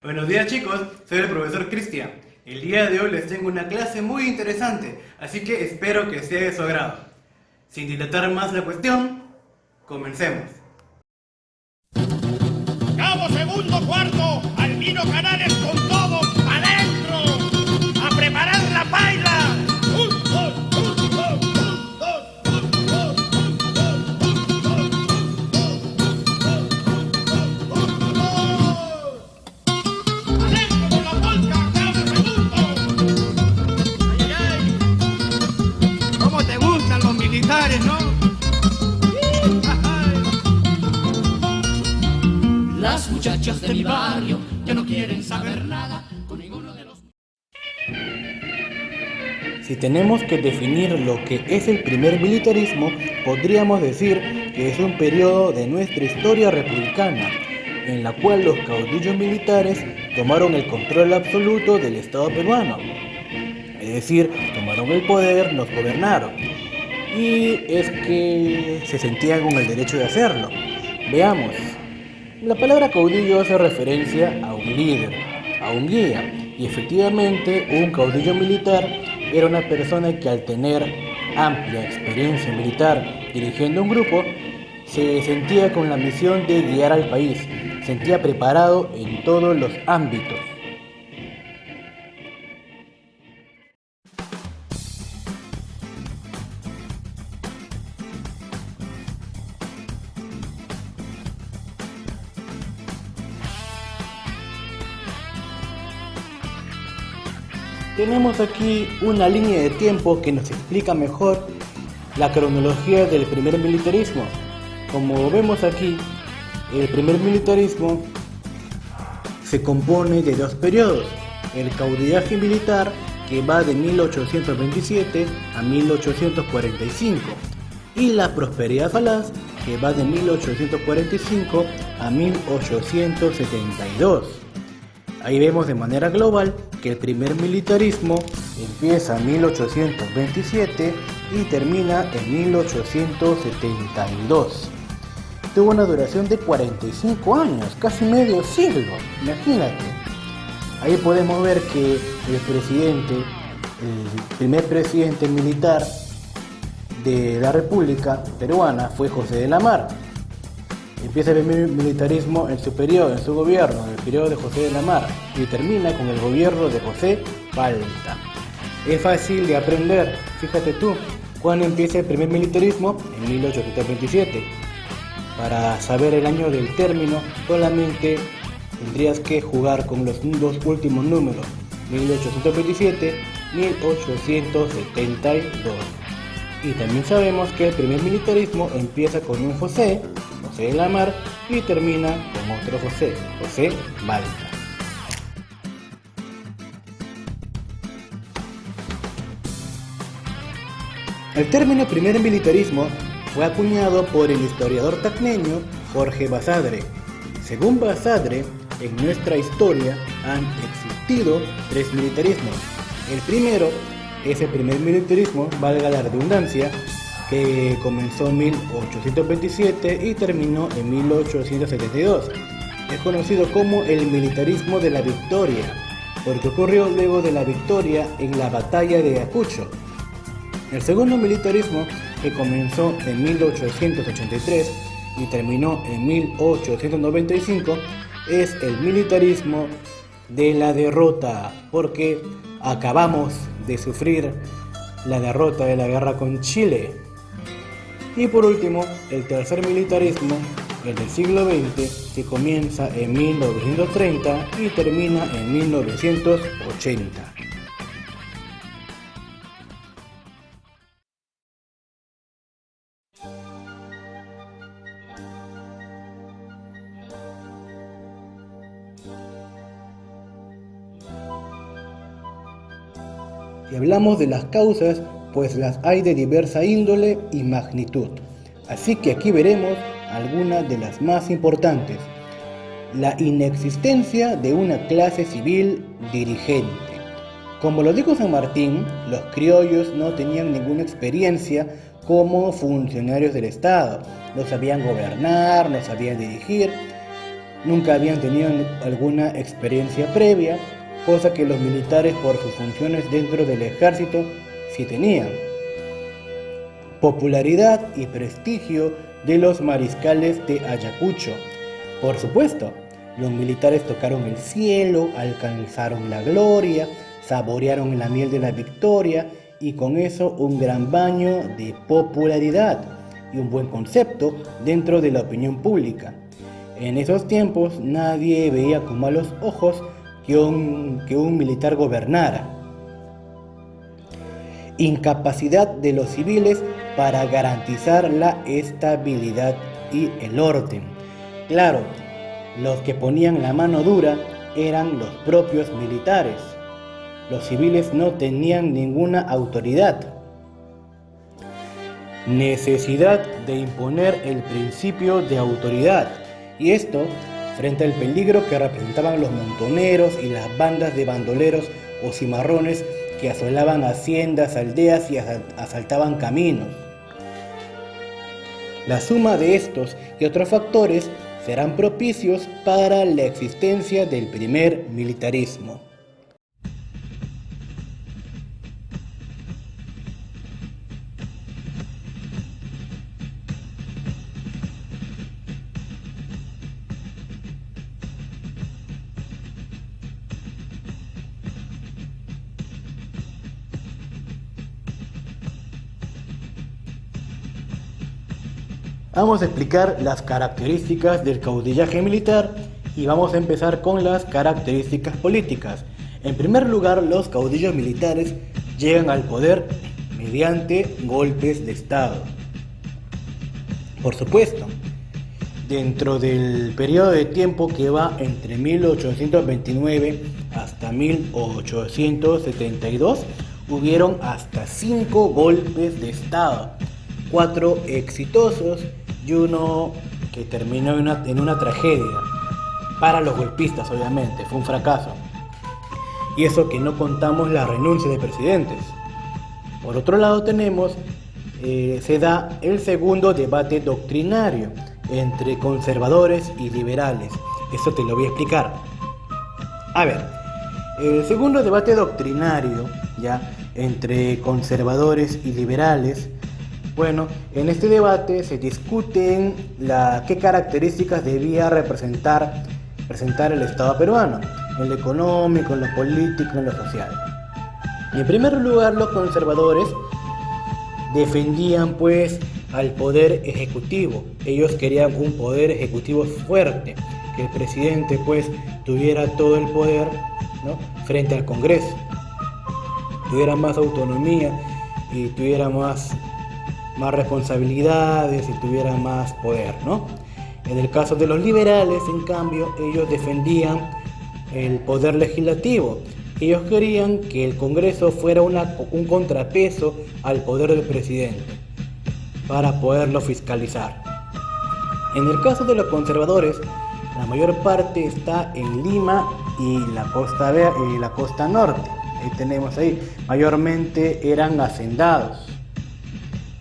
Buenos días chicos, soy el profesor Cristian. El día de hoy les tengo una clase muy interesante, así que espero que sea de su agrado. Sin dilatar más la cuestión, comencemos. Cabo segundo cuarto, Albino Canales con todo, adentro, a preparar la paila. Un, dos, un, dos, un, dos, un, dos, un, dos, un, dos, un, dos. Adentro con la polca, cabo segundo. Ay, ay, ay. ¿Cómo te gustan los militares, no? Las muchachas de mi barrio ya no quieren saber nada con ninguno de los... Si tenemos que definir lo que es el primer militarismo, podríamos decir que es un periodo de nuestra historia republicana, en la cual los caudillos militares tomaron el control absoluto del Estado peruano. Es decir, tomaron el poder, nos gobernaron. Y es que se sentían con el derecho de hacerlo. Veamos. La palabra caudillo hace referencia a un líder, a un guía, y efectivamente un caudillo militar era una persona que al tener amplia experiencia militar dirigiendo un grupo, se sentía con la misión de guiar al país, sentía preparado en todos los ámbitos. Tenemos aquí una línea de tiempo que nos explica mejor la cronología del primer militarismo. Como vemos aquí, el primer militarismo se compone de dos periodos: el caudillaje militar, que va de 1827 a 1845, y la prosperidad falaz, que va de 1845 a 1872. Ahí vemos de manera global que el primer militarismo empieza en 1827 y termina en 1872. Tuvo una duración de 45 años, casi medio siglo, imagínate. Ahí podemos ver que el primer presidente militar de la República Peruana fue José de la Mar. Empieza el militarismo en su periodo, en su gobierno, en el periodo de José de la Mar, y termina con el gobierno de José Palta. Es fácil de aprender, fíjate tú, ¿cuándo empieza el primer militarismo? En 1827. Para saber el año del término, solamente tendrías que jugar con los dos últimos números, 1827, 1872. Y también sabemos que el primer militarismo empieza con un José de la Mar, y termina con otro José Balta. El término primer militarismo fue acuñado por el historiador tacneño Jorge Basadre. Según Basadre, en nuestra historia han existido tres militarismos. El primero es el primer militarismo, valga la redundancia, que comenzó en 1827 y terminó en 1872. Es conocido como el militarismo de la victoria, porque ocurrió luego de la victoria en la batalla de Ayacucho. El segundo militarismo, que comenzó en 1883 y terminó en 1895, es el militarismo de la derrota, porque acabamos de sufrir la derrota de la guerra con Chile. Y por último, el tercer militarismo, el del siglo XX, que comienza en 1930 y termina en 1980. Si hablamos de las causas, pues las hay de diversa índole y magnitud. Así que aquí veremos algunas de las más importantes. La inexistencia de una clase civil dirigente. Como lo dijo San Martín, los criollos no tenían ninguna experiencia como funcionarios del Estado. No sabían gobernar, no sabían dirigir. nunca habían tenido alguna experiencia previa, cosa que los militares por sus funciones dentro del ejército sí tenían. Popularidad y prestigio de los mariscales de Ayacucho. Por supuesto, los militares tocaron el cielo, alcanzaron la gloria, saborearon la miel de la victoria y con eso un gran baño de popularidad y un buen concepto dentro de la opinión pública. En esos tiempos nadie veía con malos ojos que un militar gobernara. Incapacidad de los civiles para garantizar la estabilidad y el orden. Claro, los que ponían la mano dura eran los propios militares. Los civiles no tenían ninguna autoridad. Necesidad de imponer el principio de autoridad. Y esto frente al peligro que representaban los montoneros y las bandas de bandoleros o cimarrones que asolaban haciendas, aldeas y asaltaban caminos. La suma de estos y otros factores serán propicios para la existencia del primer militarismo. Vamos a explicar las características del caudillaje militar y vamos a empezar con las características políticas. En primer lugar, los caudillos militares llegan al poder mediante golpes de Estado. Por supuesto, dentro del periodo de tiempo que va entre 1829 hasta 1872, hubieron hasta 5 golpes de Estado, 4 exitosos y uno que terminó en una tragedia. Para los golpistas, obviamente, fue un fracaso. Y eso que no contamos la renuncia de presidentes. Por otro lado tenemos, se da el segundo debate doctrinario entre conservadores y liberales. Eso te lo voy a explicar. A ver, el segundo debate doctrinario, ya, entre conservadores y liberales. Bueno, en este debate se discuten qué características debía presentar el Estado peruano, en lo económico, en lo político, en lo social. Y en primer lugar, los conservadores defendían pues al poder ejecutivo. Ellos querían un poder ejecutivo fuerte, que el presidente pues tuviera todo el poder, ¿no?, frente al Congreso, tuviera más autonomía y tuviera más responsabilidades y tuviera más poder, ¿no? En el caso de los liberales, en cambio, ellos defendían el poder legislativo. Ellos querían que el Congreso fuera un contrapeso al poder del presidente para poderlo fiscalizar. En el caso de los conservadores, la mayor parte está en Lima y la costa norte. Ahí tenemos mayormente eran hacendados.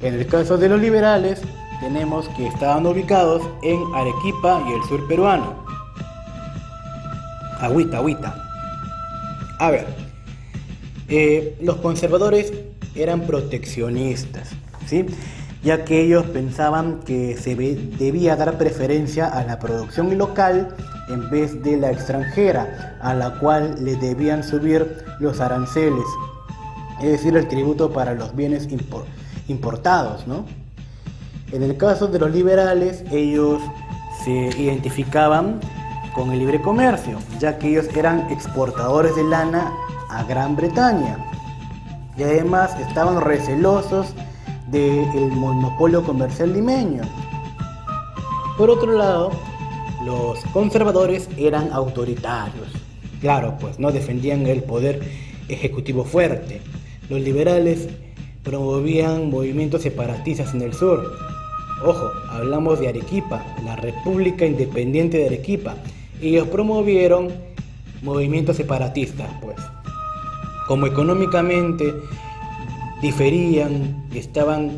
En el caso de los liberales, tenemos que estaban ubicados en Arequipa y el sur peruano. Agüita. A ver, los conservadores eran proteccionistas, ¿sí?, ya que ellos pensaban que se debía dar preferencia a la producción local en vez de la extranjera, a la cual le debían subir los aranceles, es decir, el tributo para los bienes importados, ¿no? En el caso de los liberales, ellos se identificaban con el libre comercio, ya que ellos eran exportadores de lana a Gran Bretaña y además estaban recelosos del monopolio comercial limeño. Por otro lado, los conservadores eran autoritarios. Claro, pues no defendían el poder ejecutivo fuerte. Los liberales promovían movimientos separatistas en el sur. Ojo, hablamos de Arequipa, la República Independiente de Arequipa. Ellos promovieron movimientos separatistas, pues. Como económicamente diferían, estaban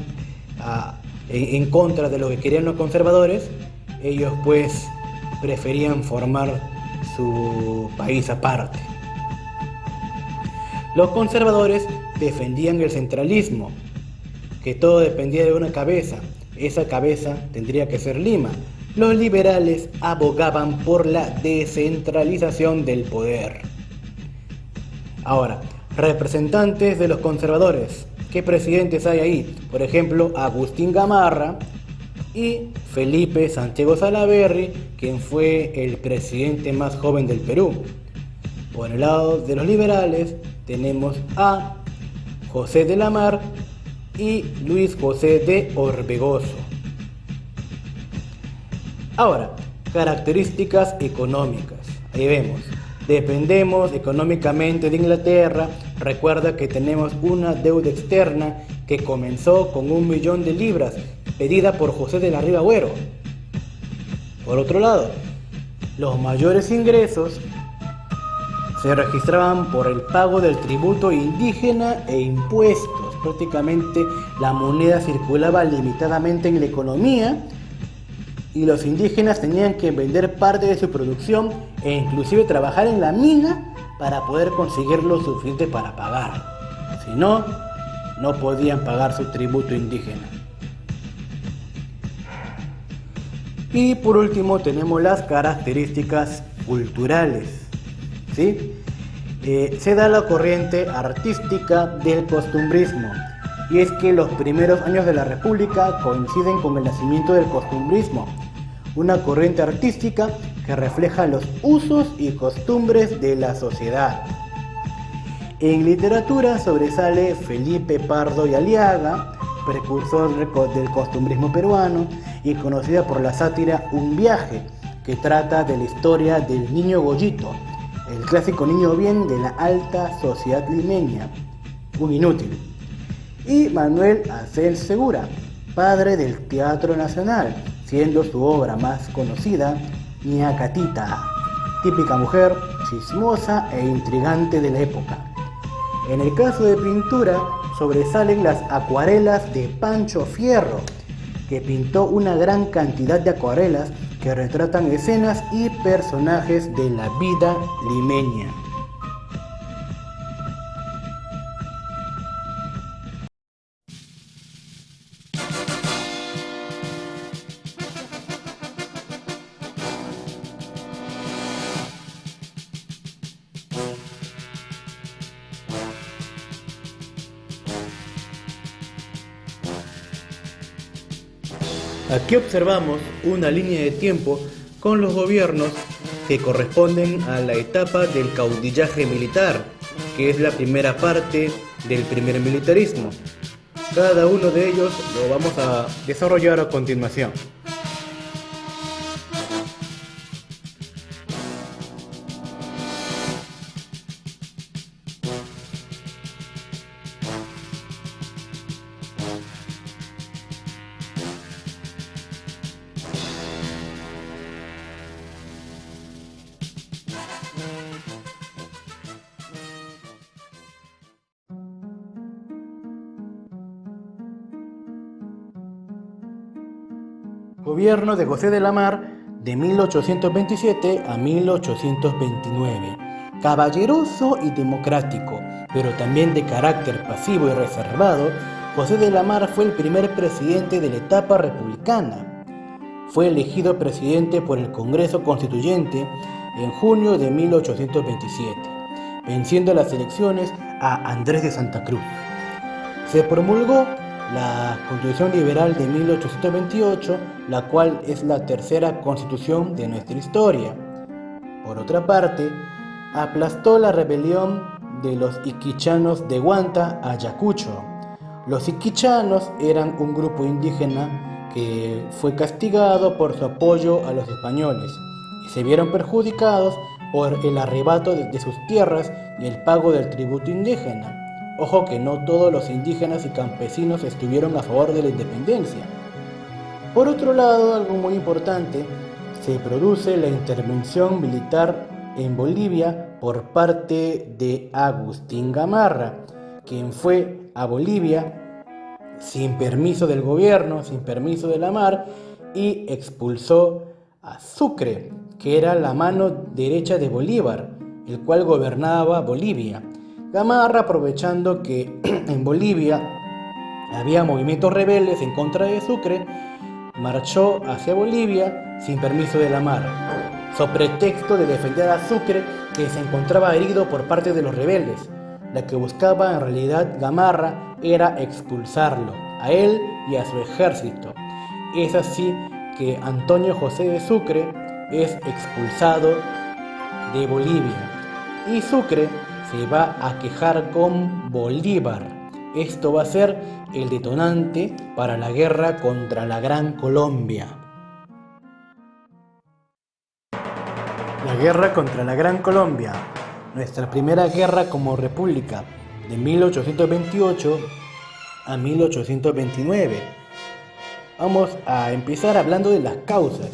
en contra de lo que querían los conservadores, ellos pues preferían formar su país aparte. Los conservadores defendían el centralismo, que todo dependía de una cabeza. Esa cabeza tendría que ser Lima. Los liberales abogaban por la descentralización del poder. Ahora, representantes de los conservadores. ¿Qué presidentes hay ahí? Por ejemplo, Agustín Gamarra y Felipe Santiago Salaverry, quien fue el presidente más joven del Perú. Por el lado de los liberales tenemos a José de la Mar y Luis José de Orbegoso. Ahora, características económicas. Ahí vemos, dependemos económicamente de Inglaterra. Recuerda que tenemos una deuda externa que comenzó con 1 millón de libras, pedida por José de la Riva Agüero. Por otro lado, los mayores ingresos se registraban por el pago del tributo indígena e impuestos. Prácticamente la moneda circulaba limitadamente en la economía y los indígenas tenían que vender parte de su producción e inclusive trabajar en la mina para poder conseguir lo suficiente para pagar. Si no, no podían pagar su tributo indígena. Y por último tenemos las características culturales. ¿Sí? Se da la corriente artística del costumbrismo, y es que los primeros años de la República coinciden con el nacimiento del costumbrismo, una corriente artística que refleja los usos y costumbres de la sociedad. En literatura sobresale Felipe Pardo y Aliaga, precursor del costumbrismo peruano y conocida por la sátira Un viaje, que trata de la historia del niño Goyito, el clásico niño bien de la alta sociedad limeña, un inútil. Y Manuel Acel Segura, padre del Teatro Nacional, siendo su obra más conocida Ñacatita, típica mujer chismosa e intrigante de la época. En el caso de pintura sobresalen las acuarelas de Pancho Fierro, que pintó una gran cantidad de acuarelas que retratan escenas y personajes de la vida limeña. Aquí observamos una línea de tiempo con los gobiernos que corresponden a la etapa del caudillaje militar, que es la primera parte del primer militarismo. Cada uno de ellos lo vamos a desarrollar a continuación. Gobierno de José de la Mar de 1827 a 1829. Caballeroso y democrático, pero también de carácter pasivo y reservado, José de la Mar fue el primer presidente de la etapa republicana. Fue elegido presidente por el Congreso Constituyente en junio de 1827, venciendo las elecciones a Andrés de Santa Cruz. Se promulgó la Constitución Liberal de 1828, la cual es la tercera constitución de nuestra historia. Por otra parte, aplastó la rebelión de los iquichanos de Huanta, Ayacucho. Los iquichanos eran un grupo indígena que fue castigado por su apoyo a los españoles y se vieron perjudicados por el arrebato de sus tierras y el pago del tributo indígena. Ojo que no todos los indígenas y campesinos estuvieron a favor de la independencia. Por otro lado, algo muy importante, se produce la intervención militar en Bolivia por parte de Agustín Gamarra, quien fue a Bolivia sin permiso del gobierno, sin permiso de la mar, y expulsó a Sucre, que era la mano derecha de Bolívar, el cual gobernaba Bolivia. Gamarra, aprovechando que en Bolivia había movimientos rebeldes en contra de Sucre, marchó hacia Bolivia sin permiso de Lamar, so pretexto de defender a Sucre, que se encontraba herido por parte de los rebeldes. La que buscaba en realidad Gamarra era expulsarlo, a él y a su ejército. Es así que Antonio José de Sucre es expulsado de Bolivia y Sucre se va a quejar con Bolívar. Esto va a ser el detonante para la guerra contra la Gran Colombia. La guerra contra la Gran Colombia, nuestra primera guerra como república, de 1828 a 1829. Vamos a empezar hablando de las causas.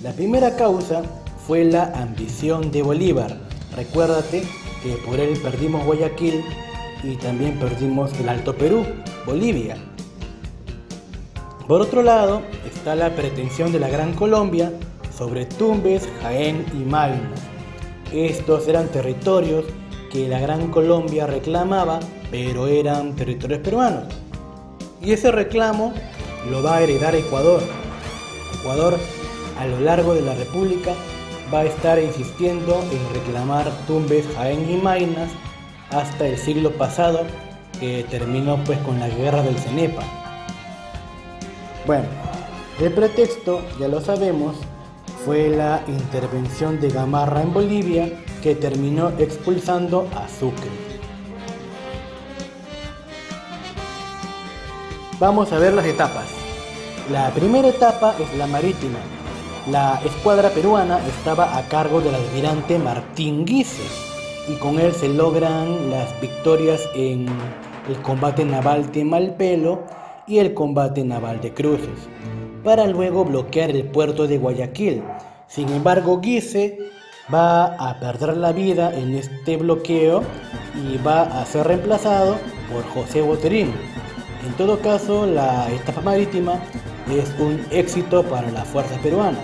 La primera causa fue la ambición de Bolívar. Recuérdate que por él perdimos Guayaquil y también perdimos el Alto Perú, Bolivia. Por otro lado, está la pretensión de la Gran Colombia sobre Tumbes, Jaén y Maynas. Estos eran territorios que la Gran Colombia reclamaba, pero eran territorios peruanos. Y ese reclamo lo va a heredar Ecuador. Ecuador, a lo largo de la República, va a estar insistiendo en reclamar Tumbes, Jaén y Maynas hasta el siglo pasado, que terminó pues con la guerra del Cenepa. Bueno, el pretexto, ya lo sabemos, fue la intervención de Gamarra en Bolivia, que terminó expulsando a Sucre. Vamos a ver las etapas. La primera etapa es la marítima. La escuadra peruana estaba a cargo del almirante Martín Guise y con él se logran las victorias en el combate naval de Malpelo y el combate naval de Cruces, para luego bloquear el puerto de Guayaquil. Sin embargo, Guise va a perder la vida en este bloqueo y va a ser reemplazado por José Boterín. En todo caso, la etapa marítima es un éxito para las fuerzas peruanas.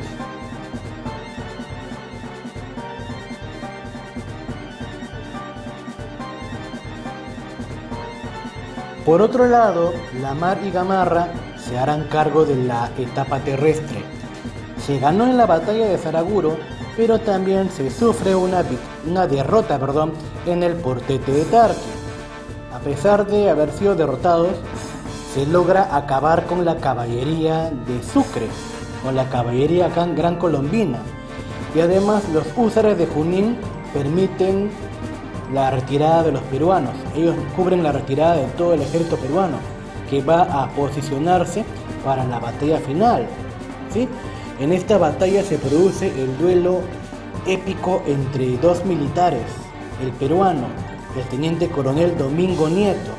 Por otro lado, Lamar y Gamarra se harán cargo de la etapa terrestre. Se ganó en la batalla de Saraguro, pero también se sufre una derrota en el Portete de Tarqui. A pesar de haber sido derrotados, se logra acabar con la caballería de Sucre, con la caballería gran colombina, y además los húsares de Junín permiten la retirada de los peruanos. Ellos cubren la retirada de todo el ejército peruano, que va a posicionarse para la batalla final, ¿sí? En esta batalla se produce el duelo épico entre dos militares, el peruano, el teniente coronel Domingo Nieto,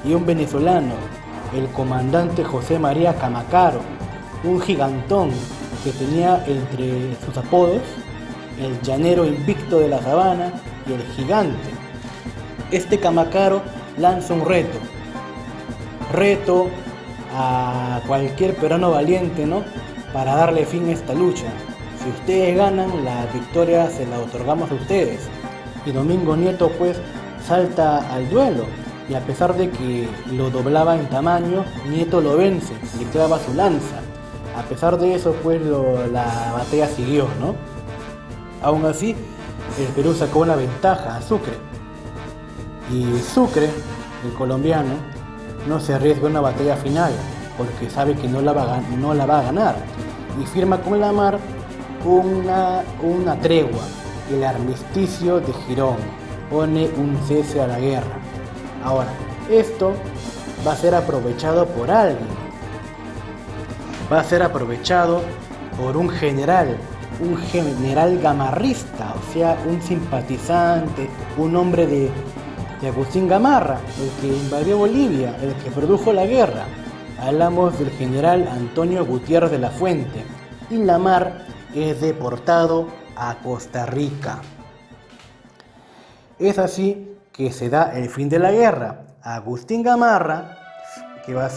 y un venezolano, el comandante José María Camacaro, un gigantón que tenía entre sus apodos el llanero invicto de la sabana y el gigante. Este Camacaro lanza un reto a cualquier peruano valiente, ¿no?, para darle fin a esta lucha. Si ustedes ganan, la victoria se la otorgamos a ustedes. Y Domingo Nieto pues salta al duelo, y a pesar de que lo doblaba en tamaño, Nieto lo vence, le clava su lanza. A pesar de eso pues la batalla siguió, ¿no? Aún así, el Perú sacó una ventaja a Sucre. Y Sucre, el colombiano, no se arriesga a una batalla final, porque sabe que no la va a ganar. Y firma con Lamar una tregua, el armisticio de Girón. Pone un cese a la guerra. Ahora, esto va a ser aprovechado por alguien. Va a ser aprovechado por un general gamarrista, o sea, un simpatizante, un hombre de Agustín Gamarra, el que invadió Bolivia, el que produjo la guerra. Hablamos del general Antonio Gutiérrez de la Fuente, y Lamar es deportado a Costa Rica. Es así que se da el fin de la guerra. Agustín Gamarra, que va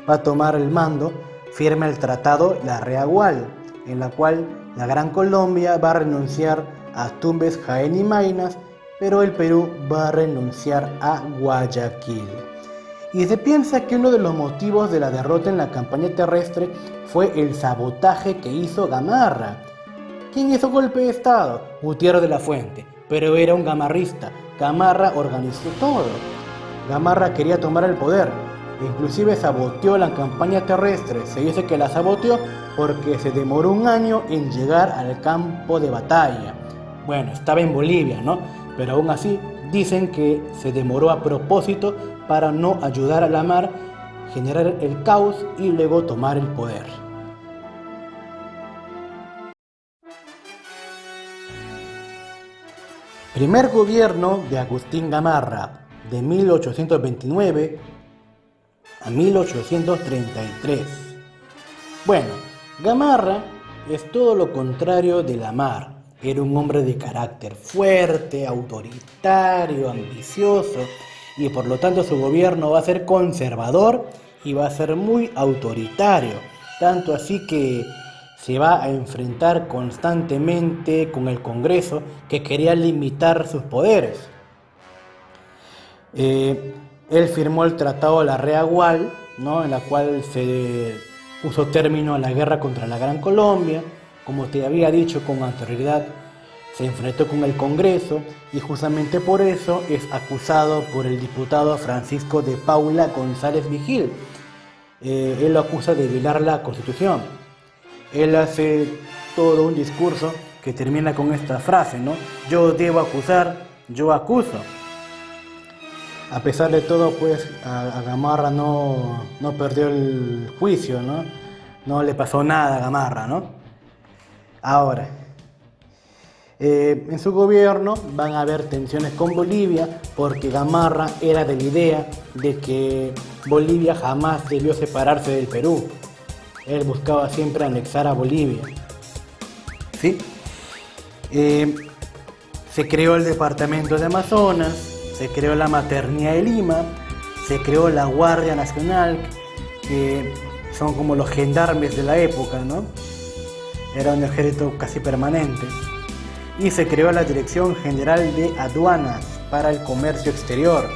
a tomar el mando, firma el tratado La Reagual, en la cual La Gran Colombia va a renunciar a Tumbes, Jaén y Maynas, pero el Perú va a renunciar a Guayaquil. Y se piensa que uno de los motivos de la derrota en la campaña terrestre fue el sabotaje que hizo Gamarra. ¿Quién hizo golpe de estado? Gutiérrez de la Fuente, pero era un gamarrista. Gamarra organizó todo. Gamarra quería tomar el poder, inclusive saboteó la campaña terrestre. Se dice que la saboteó porque se demoró un año en llegar al campo de batalla. Bueno, estaba en Bolivia, ¿no? Pero aún así dicen que se demoró a propósito para no ayudar a la mar, generar el caos y luego tomar el poder. Primer gobierno de Agustín Gamarra, de 1829 a 1833. Bueno, Gamarra es todo lo contrario de la mar. Era un hombre de carácter fuerte, autoritario, ambicioso, y por lo tanto su gobierno va a ser conservador y va a ser muy autoritario. Tanto así que se va a enfrentar constantemente con el Congreso, que quería limitar sus poderes. Él firmó el Tratado de la Reagual, ¿no? En la cual se puso término a la guerra contra la Gran Colombia. Como te había dicho con anterioridad, se enfrentó con el Congreso y justamente por eso es acusado por el diputado Francisco de Paula González Vigil. Él lo acusa de violar la Constitución. Él hace todo un discurso que termina con esta frase, ¿no? Yo debo acusar, yo acuso. A pesar de todo, pues a Gamarra no perdió el juicio, ¿no? No le pasó nada a Gamarra, ¿no? Ahora, en su gobierno van a haber tensiones con Bolivia porque Gamarra era de la idea de que Bolivia jamás debió separarse del Perú. Él buscaba siempre anexar a Bolivia. ¿Sí? Se creó el departamento de Amazonas, se creó la Maternidad de Lima, se creó la Guardia Nacional, que son como los gendarmes de la época, ¿no? Era un ejército casi permanente. Y se creó la Dirección General de Aduanas para el Comercio Exterior.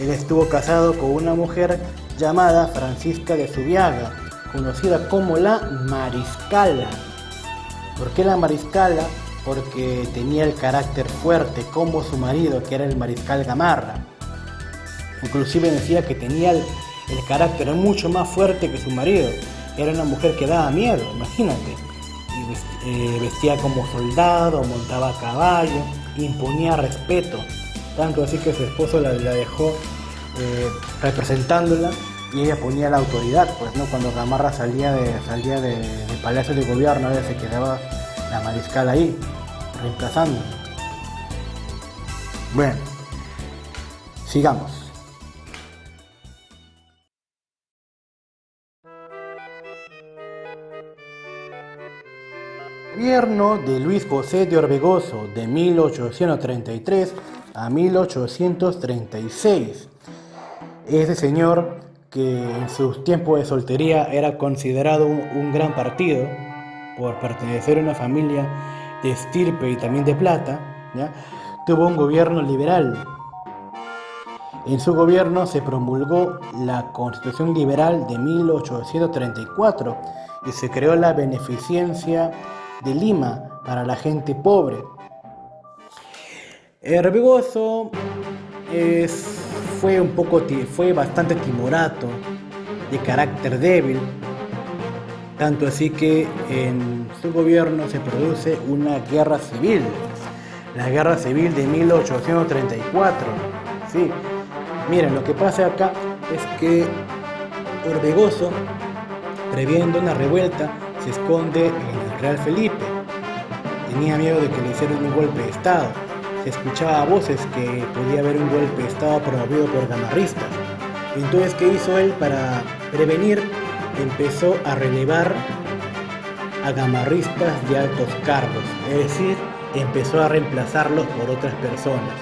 Él estuvo casado con una mujer llamada Francisca de Zubiaga, conocida como la Mariscala. ¿Por qué la Mariscala? Porque tenía el carácter fuerte como su marido, que era el mariscal Gamarra. Inclusive decía que tenía el carácter mucho más fuerte que su marido. Era una mujer que daba miedo, imagínate. Y vestía como soldado, montaba a caballo, imponía respeto. Tanto así que su esposo la dejó representándola y ella ponía la autoridad, pues, ¿no? Cuando Gamarra salía de Palacio de Gobierno, ella se quedaba la mariscal ahí, reemplazando. Bueno, sigamos. Gobierno de Luis José de Orbegoso, de 1833 a 1836. Ese señor, que en sus tiempos de soltería era considerado un gran partido por pertenecer a una familia de estirpe y también de plata, ¿ya? Tuvo un gobierno liberal. En su gobierno se promulgó la Constitución Liberal de 1834 y se creó la beneficencia de Lima para la gente pobre. Orbegoso fue bastante timorato, de carácter débil, tanto así que en su gobierno se produce una guerra civil, la guerra civil de 1834. Sí, miren, lo que pasa acá es que Orbegoso, previendo una revuelta, se esconde en el Real Felipe. Tenía miedo de que le hicieran un golpe de estado. Se escuchaba voces que podía haber un golpe de estado promovido por gamarristas. Entonces, ¿qué hizo él para prevenir? Empezó a relevar a gamarristas de altos cargos, es decir, empezó a reemplazarlos por otras personas.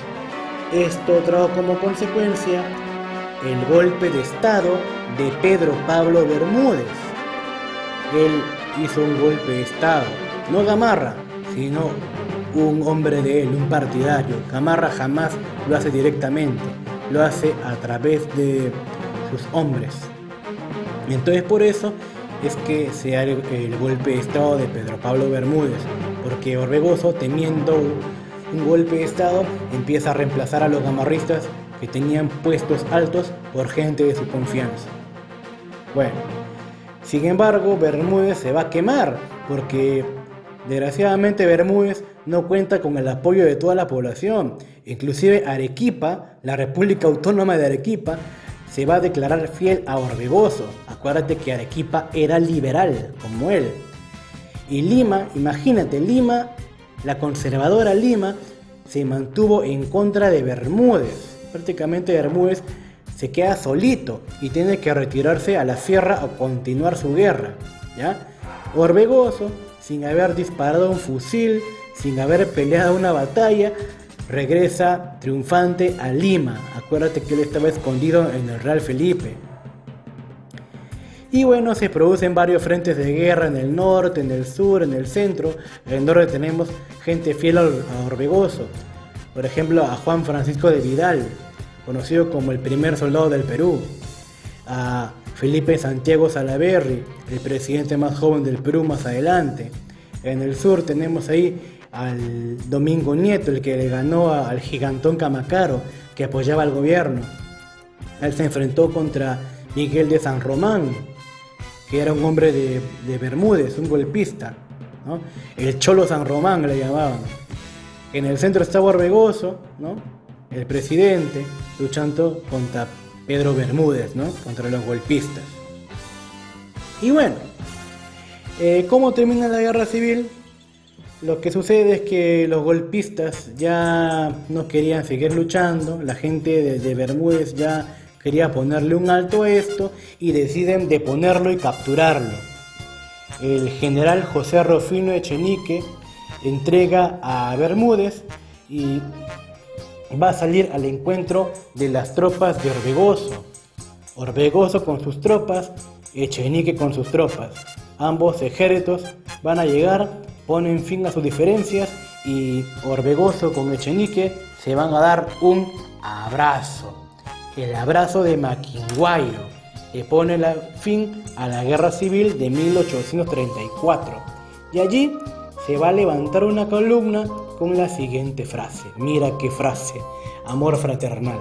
Esto trajo como consecuencia el golpe de estado de Pedro Pablo Bermúdez. Él hizo un golpe de estado no Gamarra, sino un hombre de él, un partidario. Gamarra jamás lo hace directamente, lo hace a través de sus hombres. Entonces por eso es que se da el golpe de estado de Pedro Pablo Bermúdez, porque Orbegoso, temiendo un golpe de estado, empieza a reemplazar a los gamarristas que tenían puestos altos por gente de su confianza. Bueno, sin embargo, Bermúdez se va a quemar, porque desgraciadamente Bermúdez no cuenta con el apoyo de toda la población. Inclusive Arequipa, la República Autónoma de Arequipa, se va a declarar fiel a Orbegoso. Acuérdate que Arequipa era liberal, como él. Y Lima, imagínate, Lima, la conservadora Lima, se mantuvo en contra de Bermúdez. Prácticamente Bermúdez se queda solito y tiene que retirarse a la sierra o continuar su guerra, ¿ya? Orbegoso, sin haber disparado un fusil, sin haber peleado una batalla, regresa triunfante a Lima. Acuérdate que él estaba escondido en el Real Felipe. Y bueno, se producen varios frentes de guerra en el norte, en el sur, en el centro. En el norte tenemos gente fiel a Orbegoso. Por ejemplo, a Juan Francisco de Vidal, conocido como el primer soldado del Perú. A Felipe Santiago Salaverry, el presidente más joven del Perú más adelante. En el sur tenemos ahí al Domingo Nieto, el que le ganó al gigantón Camacaro, que apoyaba al gobierno. Él se enfrentó contra Miguel de San Román, que era un hombre de Bermúdez, un golpista, ¿no? El Cholo San Román le llamaban. En el centro estaba Orbegoso, ¿no? El presidente, luchando contra Pedro Bermúdez, ¿no? Contra los golpistas. Y bueno, ¿cómo termina la guerra civil? Lo que sucede es que los golpistas ya no querían seguir luchando, la gente de Bermúdez ya quería ponerle un alto a esto y deciden deponerlo y capturarlo. El general José Rufino Echenique entrega a Bermúdez y va a salir al encuentro de las tropas de Orbegoso. Orbegoso con sus tropas, Echenique con sus tropas. Ambos ejércitos van a llegar, ponen fin a sus diferencias y Orbegoso con Echenique se van a dar un abrazo. El abrazo de Maquinguairo, que pone fin a la guerra civil de 1834. Y allí se va a levantar una columna con la siguiente frase. Mira qué frase: amor fraternal.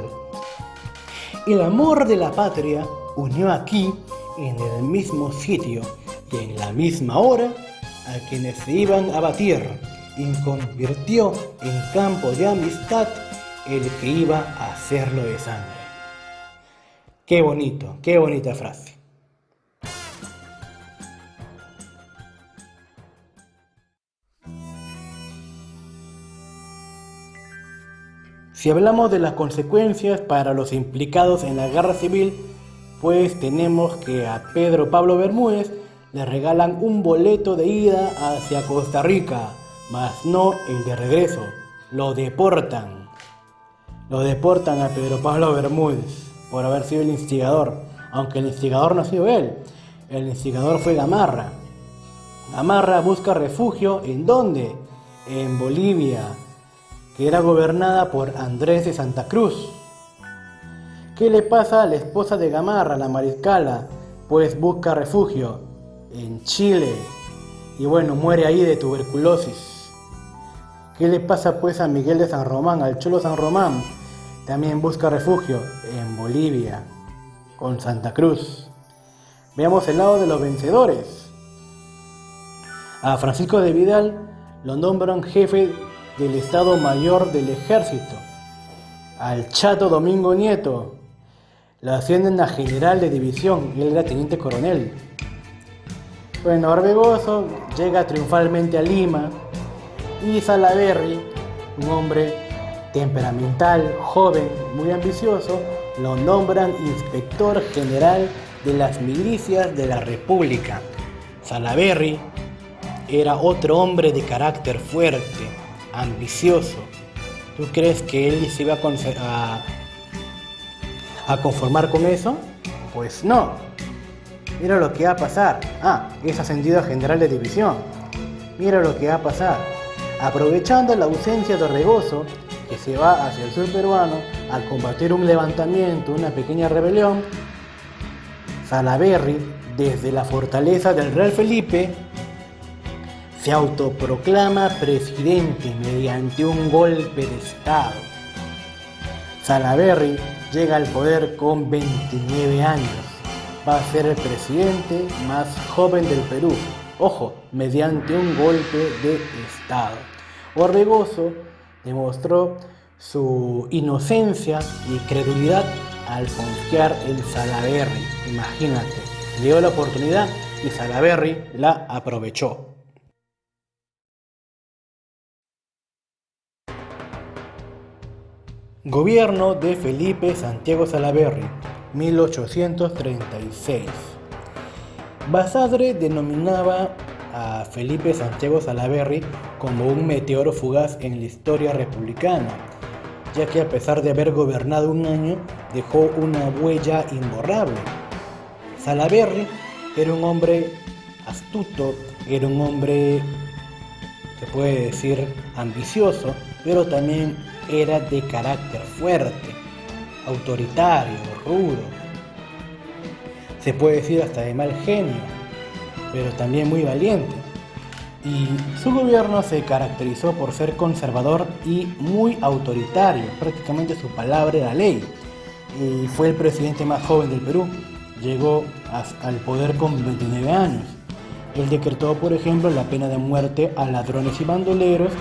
El amor de la patria unió aquí, en el mismo sitio y en la misma hora, a quienes se iban a batir, y convirtió en campo de amistad el que iba a hacerlo de sangre. Qué bonito, qué bonita frase. Si hablamos de las consecuencias para los implicados en la guerra civil, pues tenemos que a Pedro Pablo Bermúdez le regalan un boleto de ida hacia Costa Rica, mas no el de regreso. Lo deportan. Lo deportan a Pedro Pablo Bermúdez por haber sido el instigador, aunque el instigador no ha sido él. El instigador fue Gamarra. Gamarra busca refugio, ¿en dónde? En Bolivia, que era gobernada por Andrés de Santa Cruz. ¿Qué le pasa a la esposa de Gamarra, la mariscala? Pues busca refugio en Chile y bueno, muere ahí de tuberculosis. ¿Qué le pasa pues a Miguel de San Román, al Cholo San Román? También busca refugio en Bolivia, con Santa Cruz. Veamos el lado de los vencedores. A Francisco de Vidal lo nombran jefe del Estado Mayor del Ejército. Al Chato Domingo Nieto lo ascienden a general de división, él era teniente coronel. Bueno, Orbegoso llega triunfalmente a Lima y Salaverry, un hombre temperamental, joven, muy ambicioso, lo nombran inspector general de las milicias de la República. Salaverry era otro hombre de carácter fuerte, ambicioso. ¿Tú crees que él se iba a conformar con eso? Pues no. Mira lo que va a pasar. Es ascendido a general de división. Mira lo que va a pasar. Aprovechando la ausencia de Orbegoso, que se va hacia el sur peruano a combatir un levantamiento, una pequeña rebelión, Salaverry, desde la fortaleza del Real Felipe, se autoproclama presidente mediante un golpe de estado. Salaverry llega al poder con 29 años. Va a ser el presidente más joven del Perú. Ojo, mediante un golpe de estado. Orbegoso demostró su inocencia y credulidad al confiar en Salaverry. Imagínate, le dio la oportunidad y Salaverry la aprovechó. Gobierno de Felipe Santiago Salaverry, 1836. Basadre denominaba a Felipe Santiago Salaverry como un meteoro fugaz en la historia republicana, ya que a pesar de haber gobernado un año, dejó una huella imborrable. Salaverry era un hombre astuto, era un hombre, se puede decir, ambicioso, pero también era de carácter fuerte, autoritario, rudo, se puede decir hasta de mal genio, pero también muy valiente. Y su gobierno se caracterizó por ser conservador y muy autoritario, prácticamente su palabra era ley. Y fue el presidente más joven del Perú, llegó al poder con 29 años. Él decretó, por ejemplo, la pena de muerte a ladrones y bandoleros,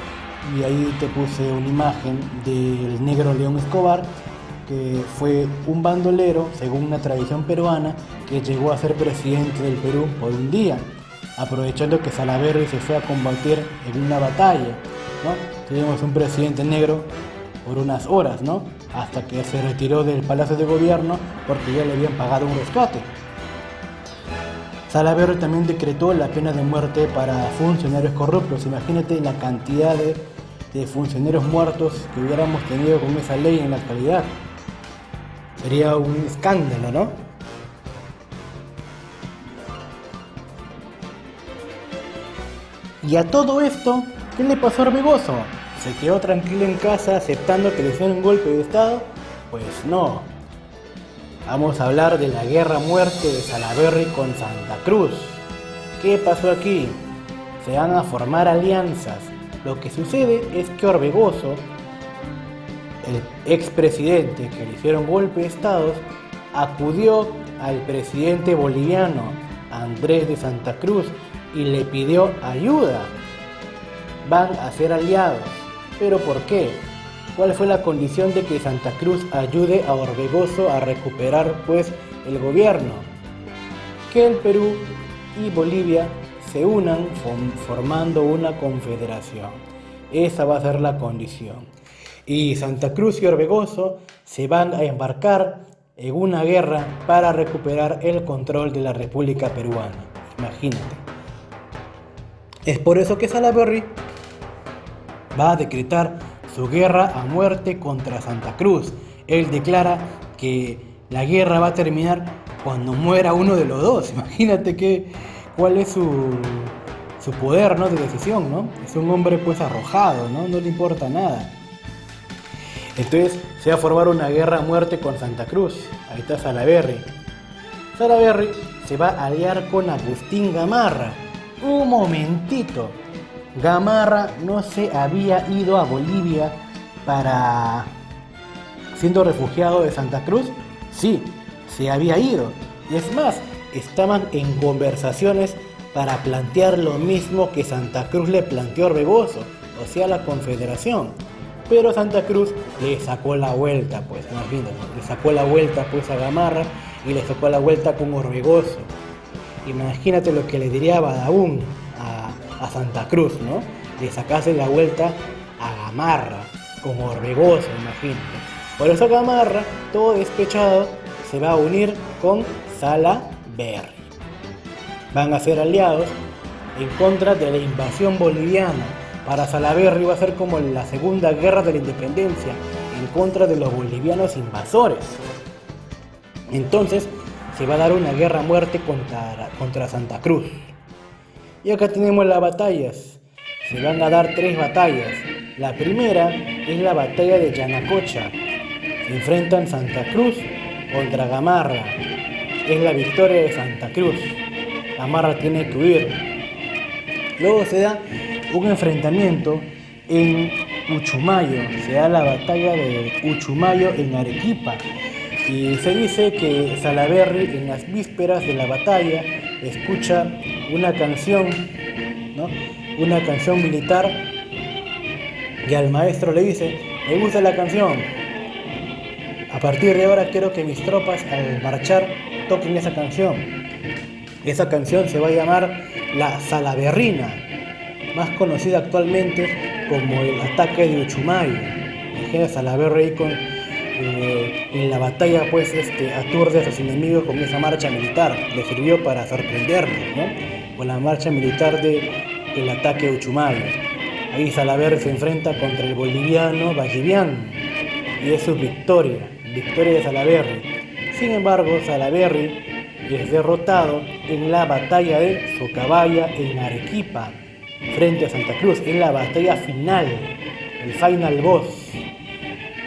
y ahí te puse una imagen del negro León Escobar, que fue un bandolero, según una tradición peruana, que llegó a ser presidente del Perú por un día, aprovechando que Salaverry se fue a combatir en una batalla, ¿no? Tuvimos un presidente negro por unas horas, ¿no? Hasta que se retiró del Palacio de Gobierno porque ya le habían pagado un rescate. Salaverry también decretó la pena de muerte para funcionarios corruptos. Imagínate la cantidad de funcionarios muertos que hubiéramos tenido con esa ley en la actualidad. Sería un escándalo, ¿no? Y a todo esto, ¿qué le pasó a Orbegoso? ¿Se quedó tranquilo en casa aceptando que le hicieron un golpe de estado? Pues no. Vamos a hablar de la guerra a muerte de Salaverry con Santa Cruz. ¿Qué pasó aquí? Se van a formar alianzas. Lo que sucede es que Orbegoso, el expresidente que le hicieron golpe de estado, acudió al presidente boliviano Andrés de Santa Cruz y le pidió ayuda. Van a ser aliados. ¿Pero por qué? ¿Cuál fue la condición de que Santa Cruz ayude a Orbegoso a recuperar pues el gobierno? Que el Perú y Bolivia se unan formando una confederación. Esa va a ser la condición. Y Santa Cruz y Orbegoso se van a embarcar en una guerra para recuperar el control de la República Peruana. Imagínate. Es por eso que Salaverry va a decretar su guerra a muerte contra Santa Cruz. Él declara que la guerra va a terminar cuando muera uno de los dos. Imagínate cuál es su poder, ¿no?, de decisión, ¿no? Es un hombre pues arrojado, ¿no? No le importa nada. Entonces se va a formar una guerra a muerte con Santa Cruz. Ahí está Salaverry. Salaverry se va a aliar con Agustín Gamarra. Un momentito. Gamarra no se había ido a Bolivia siendo refugiado de Santa Cruz. Sí, se había ido. Y es más, estaban en conversaciones para plantear lo mismo que Santa Cruz le planteó a Orbegoso, o sea, la confederación. Pero Santa Cruz le sacó la vuelta, pues, imagínate, le sacó la vuelta pues a Gamarra y le sacó la vuelta con Orbegoso. Imagínate lo que le diría Badaún a Santa Cruz, ¿no? Le sacase la vuelta a Gamarra con Orbegoso, imagínate. Por eso Gamarra, todo despechado, se va a unir con Salaverry. Van a ser aliados en contra de la invasión boliviana. Para Salaverry va a ser como la Segunda Guerra de la Independencia, en contra de los bolivianos invasores. Entonces se va a dar una guerra a muerte contra Santa Cruz. Y acá tenemos las batallas. se van a dar 3 batallas. La primera es la batalla de Yanacocha. Se enfrentan Santa Cruz contra Gamarra. Es la victoria de Santa Cruz. Gamarra tiene que huir. Luego se da un enfrentamiento en Uchumayo. Se da la batalla de Uchumayo en Arequipa. Y se dice que Salaverry en las vísperas de la batalla escucha una canción, ¿no? Una canción militar, y al maestro le dice: me gusta la canción, a partir de ahora quiero que mis tropas al marchar toquen esa canción. Esa canción se va a llamar la Salaverrina, más conocida actualmente como el ataque de Uchumayo. Imagínate Salaverry en la batalla, pues aturde a sus enemigos con esa marcha militar. Le sirvió para sorprenderlos, ¿no? Con la marcha militar del ataque a Uchumayo. Ahí Salaverry se enfrenta contra el boliviano Vallivian y es su victoria de Salaverry. Sin embargo, Salaverry es derrotado en la batalla de Socabaya en Arequipa frente a Santa Cruz, en la batalla final, el final boss.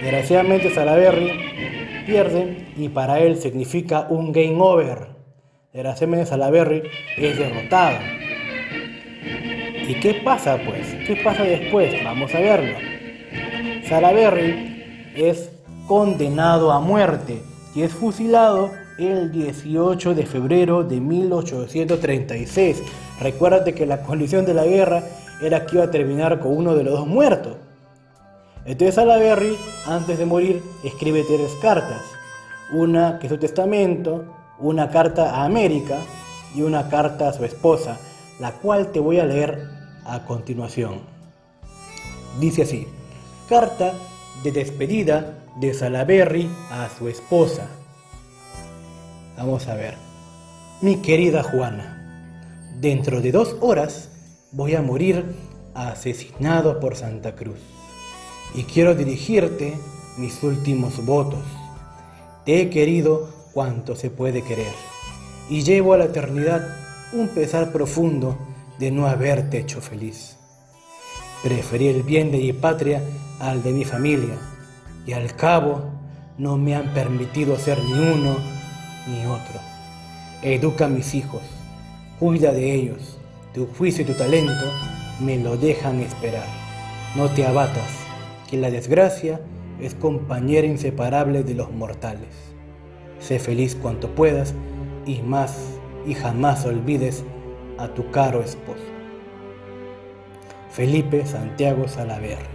Desgraciadamente Salaverry pierde y para él significa un game over. Desgraciadamente Salaverry es derrotado. ¿Y qué pasa pues? ¿Qué pasa después? Vamos a verlo. Salaverry es condenado a muerte y es fusilado el 18 de febrero de 1836. Recuérdate que la condición de la guerra era que iba a terminar con uno de los dos muertos. Entonces Salaverry, antes de morir, escribe 3 cartas. Una que es su testamento, una carta a América y una carta a su esposa, la cual te voy a leer a continuación. Dice así: carta de despedida de Salaverry a su esposa. Vamos a ver. Mi querida Juana, dentro de 2 horas voy a morir asesinado por Santa Cruz. Y quiero dirigirte mis últimos votos. Te he querido cuanto se puede querer, y llevo a la eternidad un pesar profundo de no haberte hecho feliz. Preferí el bien de mi patria al de mi familia, y al cabo no me han permitido ser ni uno ni otro. Educa a mis hijos, cuida de ellos, tu juicio y tu talento me lo dejan esperar. No te abatas, que la desgracia es compañera inseparable de los mortales. Sé feliz cuanto puedas y jamás olvides a tu caro esposo. Felipe Santiago Salaverry.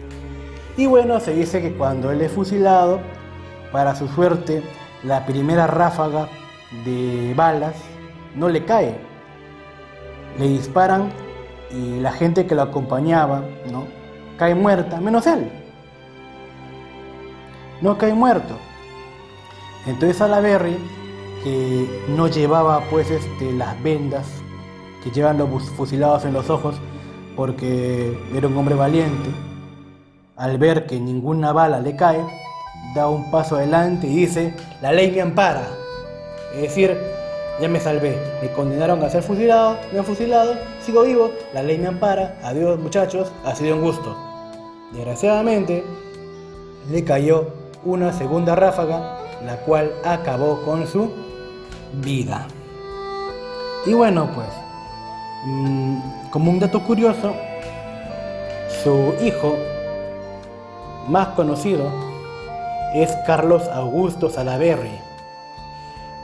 Y bueno, se dice que cuando él es fusilado, para su suerte, la primera ráfaga de balas no le cae. Le disparan y la gente que lo acompañaba, ¿no?, cae muerta, menos él. No cae muerto. Entonces Salaverry, que no llevaba pues las vendas que llevan los fusilados en los ojos, porque era un hombre valiente, al ver que ninguna bala le cae, da un paso adelante y dice: la ley me ampara. Es decir, ya me salvé, me condenaron a ser fusilado, me han fusilado, sigo vivo, la ley me ampara, adiós muchachos, ha sido un gusto. Desgraciadamente le cayó una segunda ráfaga, la cual acabó con su vida. Y bueno, pues, como un dato curioso, su hijo más conocido es Carlos Augusto Salaverry,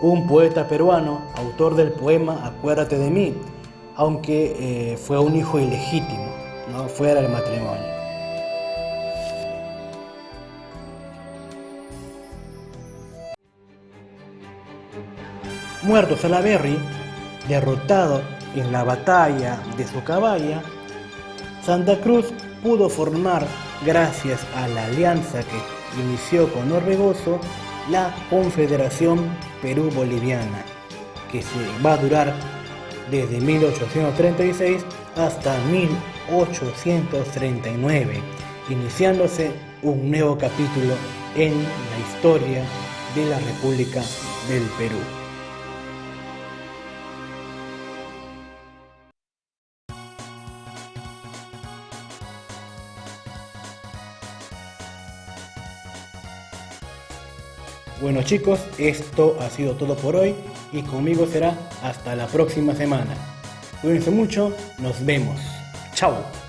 un poeta peruano, autor del poema Acuérdate de mí, aunque fue un hijo ilegítimo, no fuera del matrimonio. Muerto Salaverry, derrotado en la batalla de Socabaya, Santa Cruz pudo formar, gracias a la alianza que inició con Orbegoso, la Confederación Perú-Boliviana, que se va a durar desde 1836 hasta 1839, iniciándose un nuevo capítulo en la historia de la República del Perú. Bueno chicos, esto ha sido todo por hoy y conmigo será hasta la próxima semana. Cuídense mucho, nos vemos. Chao.